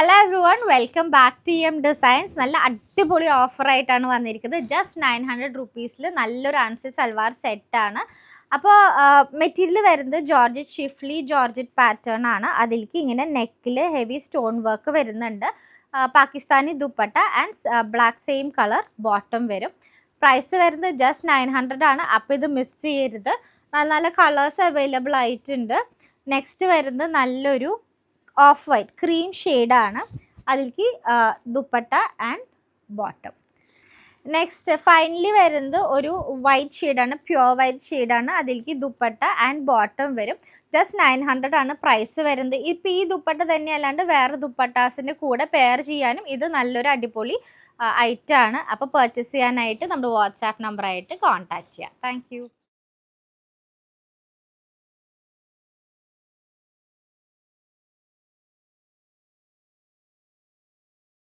Hello everyone, welcome back to designs. നല്ല അടിപൊളി ഓഫറായിട്ടാണ് വന്നിരിക്കുന്നത്. ജസ്റ്റ് 900 റുപ്പീസിൽ നല്ലൊരു ആൻസി സൽവാർ സെറ്റാണ്. അപ്പോൾ മെറ്റീരിയൽ വരുന്നത് ജോർജറ്റ് ഷിഫ്ലി ജോർജറ്റ് പാറ്റേൺ ആണ്. അതിലേക്ക് ഇങ്ങനെ നെക്കിൽ ഹെവി സ്റ്റോൺ വർക്ക് വരുന്നുണ്ട്. Pakistani dupatta and black same colour bottom വരും. പ്രൈസ് വരുന്നത് ജസ്റ്റ് 900 ആണ്. അപ്പോൾ ഇത് മിസ് ചെയ്യരുത്. നല്ല നല്ല കളേഴ്സ് അവൈലബിൾ ആയിട്ടുണ്ട്. നെക്സ്റ്റ് വരുന്നത് നല്ലൊരു ഓഫ് വൈറ്റ് ക്രീം ഷെയ്ഡാണ്. അതിലേക്ക് dupatta and bottom. Next finally വരുന്നത് ഒരു വൈറ്റ് ഷെയ്ഡാണ്, പ്യുവർ വൈറ്റ് ഷെയ്ഡാണ്. അതിലേക്ക് ദുപ്പട്ട ആൻഡ് ബോട്ടം വരും. ജസ്റ്റ് 900 ആണ് പ്രൈസ് വരുന്നത്. ഇപ്പോൾ ഈ ദുപ്പട്ട തന്നെ അല്ലാണ്ട് വേറെ ദുപ്പട്ടാസിൻ്റെ കൂടെ പെയർ ചെയ്യാനും ഇത് നല്ലൊരു അടിപൊളി ഐറ്റമാണ്. അപ്പോൾ പർച്ചേസ് ചെയ്യാനായിട്ട് നമ്മുടെ വാട്സാപ്പ് നമ്പറായിട്ട് കോൺടാക്റ്റ് ചെയ്യാം. താങ്ക്